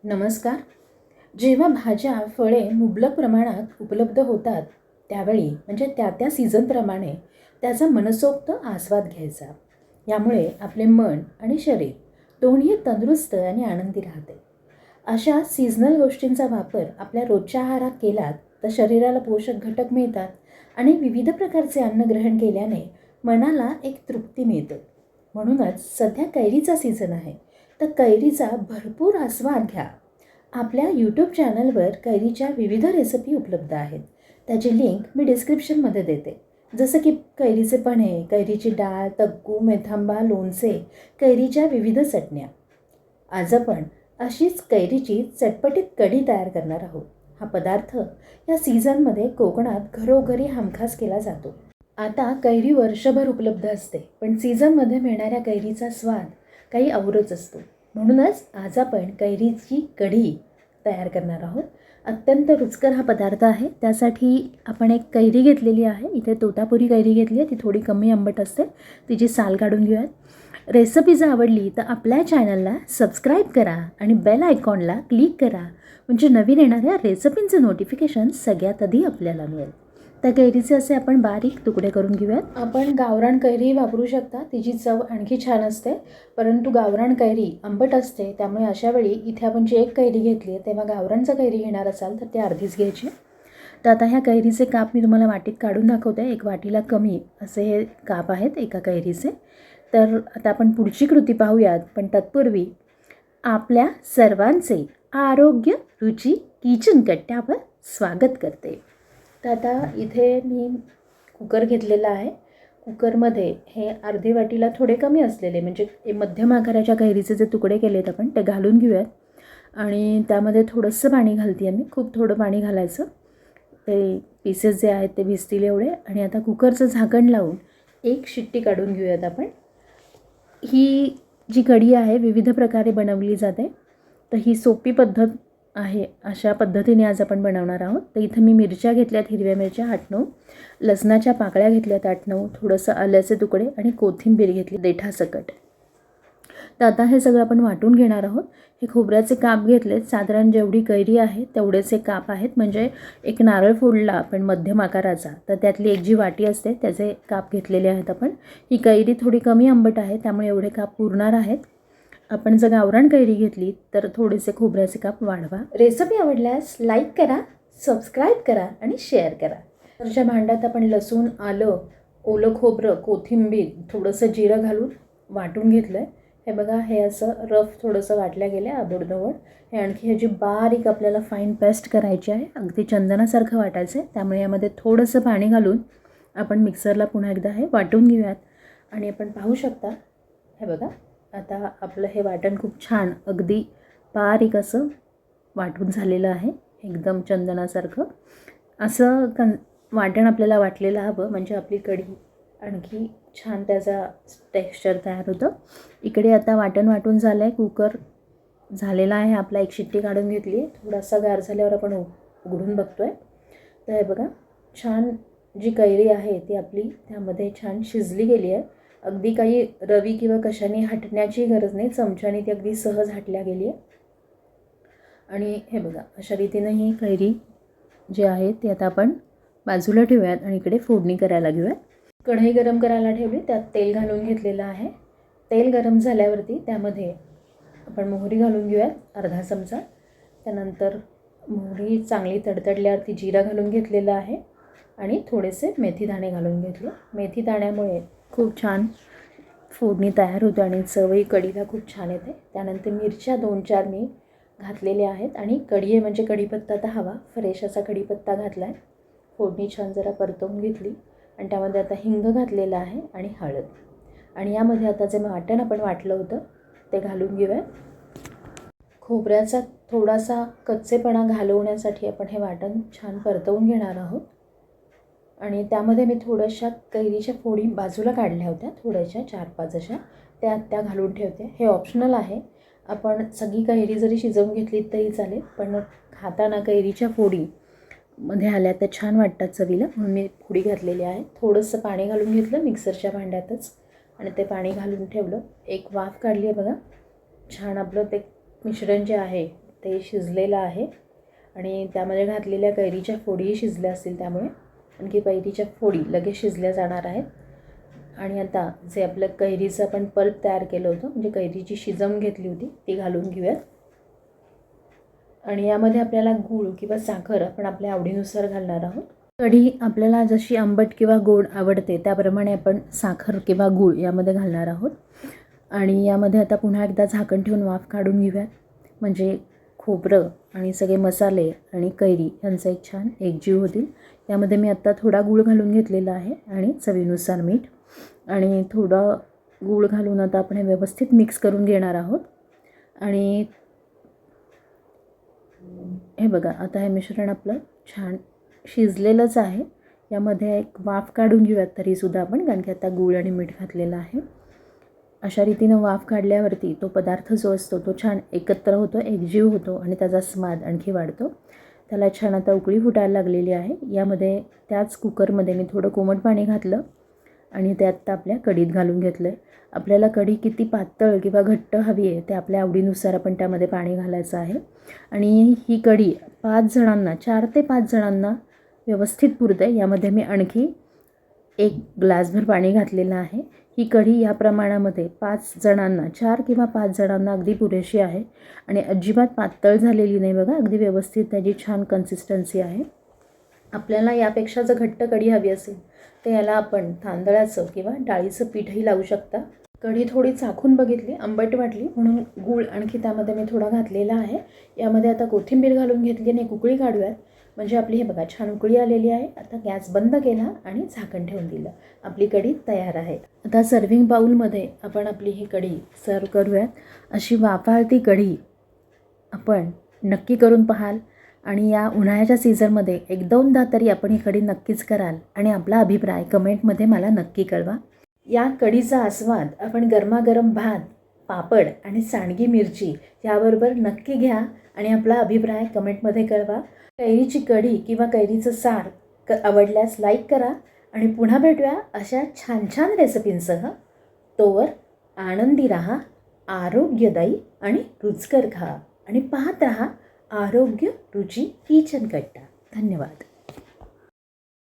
नमस्कार. जेव्हा भाज्या, फळे मुबलक प्रमाणात उपलब्ध होतात त्यावेळी म्हणजे त्या सीझनप्रमाणे त्याचा मनसोक्त आस्वाद घ्यायचा. यामुळे आपले मन आणि शरीर दोन्ही तंदुरुस्त आणि आनंदी राहते. अशा सीझनल गोष्टींचा वापर आपल्या रोजच्या आहारात केलात तर शरीराला पोषक घटक मिळतात आणि विविध प्रकारचे अन्न ग्रहण केल्याने मनाला एक तृप्ती मिळते. म्हणूनच सध्या कैरीचा सीझन आहे, तर कैरीचा भरपूर आस्वाद घ्या. आपल्या यूट्यूब चॅनलवर कैरीच्या विविध रेसिपी उपलब्ध आहेत. त्याची लिंक मी डिस्क्रिप्शनमध्ये देते. जसं की कैरीचे पन्हे, कैरीची डाळ, तग्गू, मेथांबा, लोणचे, कैरीच्या विविध चटण्या. आज आपण अशीच कैरीची चटपटीत कढी तयार करणार आहोत. हा पदार्थ या सीझनमध्ये कोकणात घरोघरी हमखास केला जातो. आता कैरी वर्षभर उपलब्ध असते, पण सीझनमध्ये मिळणाऱ्या कैरीचा स्वाद काही औरच असतो. म्हणूनच आज आपण कैरीची कढी तयार करणार आहोत. अत्यंत रुचकर हा पदार्थ आहे. त्यासाठी आपण एक कैरी घेतलेली आहे. इथे तोतापुरी कैरी घेतली आहे. ती थोडी कमी आंबट असते. तिची साल काढून घेऊयात. रेसिपी जर आवडली तर आपल्या चॅनलला सबस्क्राईब करा आणि बेल आयकॉनला क्लिक करा, म्हणजे नवीन येणाऱ्या रेसिपींचं नोटिफिकेशन सगळ्यात आधी आपल्याला मिळेल. त्या कैरीचे असे आपण बारीक तुकडे करून घेऊयात. आपण गावरान कैरी वापरू शकता, तिची चव आणखी छान असते. परंतु गावरान कैरी आंबट असते, त्यामुळे अशा वेळी इथे आपण जी एक कैरी घेतली आहे तेव्हा गावरानचं कैरी घेणार असाल तर ती अर्धीच घ्यायची. तर आता ह्या कैरीचे काप मी तुम्हाला वाटीत काढून दाखवते. एक वाटीला कमी असे हे काप आहेत एका कैरीचे. तर आता आपण पुढची कृती पाहूयात, पण तत्पूर्वी आपल्या सर्वांचे आरोग्य रुची किचन कट्ट्यावर स्वागत करते. तर आता इथे मी कुकर घेतलेला आहे. कुकरमध्ये हे अर्धी वाटीला थोडे कमी असलेले म्हणजे मध्यम आकाराच्या कैरीचे जे तुकडे केलेत आपण ते घालून घेऊयात. आणि त्यामध्ये थोडंसं पाणी घालते आहे मी, खूप थोडं पाणी घालायचं, ते पीसेस जे आहेत ते भिजतील एवढे. आणि आता कुकरचं झाकण लावून एक शिट्टी काढून घेऊयात आपण. ही जी कढी आहे विविध प्रकारे बनवली जाते, तर ही सोपी पद्धत आहे. अशा पद्धतीने आज आपण बनवणार आहोत. तर इथं मी मिरच्या घेतल्यात, हिरव्या मिरच्या 8-9, लसणाच्या पाकळ्या घेतल्यात 8-9, थोडंसं आल्याचे तुकडे आणि कोथिंबीर घेतली देठासकट. तर आता हे सगळं आपण वाटून घेणार आहोत. हे खोबऱ्याचे काप घेतलेत, साधारण जेवढी कैरी आहे तेवढेचे काप आहेत. म्हणजे एक नारळ फोडला आपण मध्यम आकाराचा, तर त्यातली एक जी वाटी असते त्याचे काप घेतलेले आहेत आपण. ही कैरी थोडी कमी आंबट आहे, त्यामुळे एवढे काप पुरणार आहेत. आपण जर गावरान कैरी घेतली तर थोडेसे खोबऱ्याचे काप वाढवा. रेसिपी आवडल्यास लाईक करा, सबस्क्राईब करा आणि शेअर करा. त्याच्या भांड्यात आपण लसूण, आलं, ओलं खोबरं, कोथिंबीर, थोडंसं जिरं घालून वाटून घेतलं आहे. हे बघा, हे असं रफ थोडंसं वाटल्या गेलं आहे आबडधोबड. हे आणखी ह्याची बारीक आपल्याला फाईन पेस्ट करायची आहे, अगदी चंदनासारखं वाटायचं आहे. त्यामुळे यामध्ये थोडंसं पाणी घालून आपण मिक्सरला पुन्हा एकदा हे वाटून घेऊयात. आणि आपण पाहू शकता, हे बघा, आता आपलं हे वाटण खूप छान अगदी बारीक असं वाटून झालेलं आहे, एकदम चंदनासारखं. असं वाटण आपल्याला वाटलेलं हवं, म्हणजे आपली कढी आणखी छान त्याचा टेक्स्चर तयार होतं. इकडे आता वाटण वाटून झालं आहे. कुकर झालेला आहे आपला, एक शिट्टी काढून घेतली आहे. थोडासा गार झाल्यावर आपण उघडून बघतो आहे. तर हे बघा, छान जी कैरी आहे ती आपली त्यामध्ये छान शिजली गेली आहे. अगदी काही रवी किंवा कशाने हटण्याची गरज नाही, चमच्याने ती अगदी सहज हटल्या गेली आहे. आणि हे बघा, अशा रीतीनं ही कैरी जी आहे ती आता आपण बाजूला ठेवूयात आणि इकडे फोडणी करायला घेऊयात. कढई गरम करायला ठेवली, त्यात तेल घालून घेतलेलं आहे. तेल गरम झाल्यावरती त्यामध्ये आपण मोहरी घालून घेऊयात अर्धा चमचा. त्यानंतर मोहरी चांगली तडतडल्यावरती जिरा घालून घेतलेला आहे आणि थोडेसे मेथी दाणे घालून घेतले. मेथी दाण्यामुळे खूप छान फोडणी तयार होते आणि चवही कढीला खूप छान येते. त्यानंतर मिरच्या 2-4 मी घातलेल्या आहेत आणि कढी आहे म्हणजे कढीपत्ता तर हवा, फ्रेश असा कढीपत्ता घातला आहे. फोडणी छान जरा परतवून घेतली आणि त्यामध्ये आता हिंग घातलेला आहे आणि हळद. आणि यामध्ये आता जे वाटण आपण वाटलं होतं ते घालून घेऊयात. खोबऱ्याचा थोडासा कच्चेपणा घालवण्यासाठी आपण हे वाटण छान परतवून घेणार आहोत. आणि त्यामध्ये मी थोड्याशा कैरीच्या फोडी बाजूला काढल्या होत्या, थोड्याशा 4-5 अशा, त्या घालून ठेवते. हे ऑप्शनल आहे, आपण सगळी कैरी जरी शिजवून घेतली तरी चालेल, पण खाताना कैरीच्या फोडी मध्ये आल्या तर छान वाटतात चवीला, म्हणून मी फोडी घातलेली आहे. थोडंसं पाणी घालून घेतलं मिक्सरच्या भांड्यातच आणि ते पाणी घालून ठेवलं. एक वाफ काढली आहे बघा. छान आपलं ते मिश्रण जे आहे ते शिजलेलं आहे आणि त्यामध्ये घातलेल्या कैरीच्या फोडीही शिजल्या असतील, त्यामुळे आणखी कैरीच्या फोडी लगेच शिजल्या जाणार आहेत. आणि आता जे आपलं कैरीचं आपण पल्प तयार केलं होतं, म्हणजे कैरीची शिजवून घेतली होती, ती घालून घेऊयात. आणि यामध्ये आपल्याला गूळ किंवा साखर आपण आपल्या आवडीनुसार घालणार आहोत. कढी आपल्याला जशी आंबट किंवा गोड आवडते त्याप्रमाणे आपण साखर किंवा गूळ यामध्ये घालणार आहोत. आणि यामध्ये आता पुन्हा एकदा झाकण ठेवून वाफ काढून घेऊयात, म्हणजे खोबरं आणि सगळे मसाले आणि कैरी यांचा एक छान एकजीव होतील. यामध्ये मी आत्ता थोडा गूळ घालून घेतलेला आहे आणि चवीनुसार मीठ आणि थोडा गूळ घालून आता आपण हे व्यवस्थित मिक्स करून घेणार आहोत. आणि हे बघा, आता हे मिश्रण आपलं छान शिजलेलंच आहे. यामध्ये एक वाफ काढून घेऊयात तरीसुद्धा आपण, कारण की आता गूळ आणि मीठ घातलेलं आहे. अशा रीतीनं वाफ काढल्यावरती तो पदार्थ जो असतो तो छान एकत्र होतो, एकजीव होतो आणि त्याचा स्वाद आणखी वाढतो. त्याला छान आता उकळी फुटायला लागलेली आहे. यामध्ये त्याच कुकरमध्ये मी थोडं कोमट पाणी घातलं आणि ते आत्ता आपल्या कढीत घालून घेतलं आहे. आपल्याला कढी किती पातळ किंवा घट्ट हवी आहे ते आपल्या आवडीनुसार आपण त्यामध्ये पाणी घालायचं आहे. आणि ही कढी 5 जणांना, 4 ते 5 जणांना व्यवस्थित पुरते. यामध्ये मी आणखी 1 ग्लासभर पाणी घातलेलं आहे. ही कढी या प्रमाणामध्ये 5 जणांना, 4 किंवा 5 जणांना अगदी पुरेशी आहे आणि अजिबात पातळ झालेली नाही बघा, अगदी व्यवस्थित त्याची छान कन्सिस्टन्सी आहे. आपल्याला यापेक्षा जर घट्ट कढी हवी असेल तर याला आपण तांदळाचं किंवा डाळीचं पीठही लावू शकता. कढी थोडी चाखून बघितली, आंबट वाटली म्हणून गूळ आणखी त्यामध्ये मी थोडा घातलेला आहे. यामध्ये आता कोथिंबीर घालून घेतली आणि एक उकळी काढूयात, म्हणजे आपली हे बघा छान उकळी आलेली आहे. आता गॅस बंद केला आणि झाकण ठेवून दिलं. आपली कढी तयार आहे. आता सर्विंग बाउलमध्ये आपण आपली ही कढी सर्व करूयात. अशी वाफाळती कढी आपण नक्की करून पाहाल आणि या उन्हाळ्याच्या सीझनमध्ये 1-2दा तरी आपण ही कढी नक्कीच कराल आणि आपला अभिप्राय कमेंटमध्ये मला नक्की कळवा. या कढीचा आस्वाद आपण गरमागरम भात, पापड आणि सांडगी मिरची याबरोबर नक्की घ्या आणि आपला अभिप्राय कमेंटमध्ये कळवा. कैरीची कढी किंवा कैरीचं सार आवडल्यास लाईक करा आणि पुन्हा भेटूया अशा छान छान रेसिपींसह. तोवर आनंदी राहा, आरोग्यदायी आणि रुचकर खा आणि पाहत राहा आरोग्य रुची किचन कट्टा. धन्यवाद.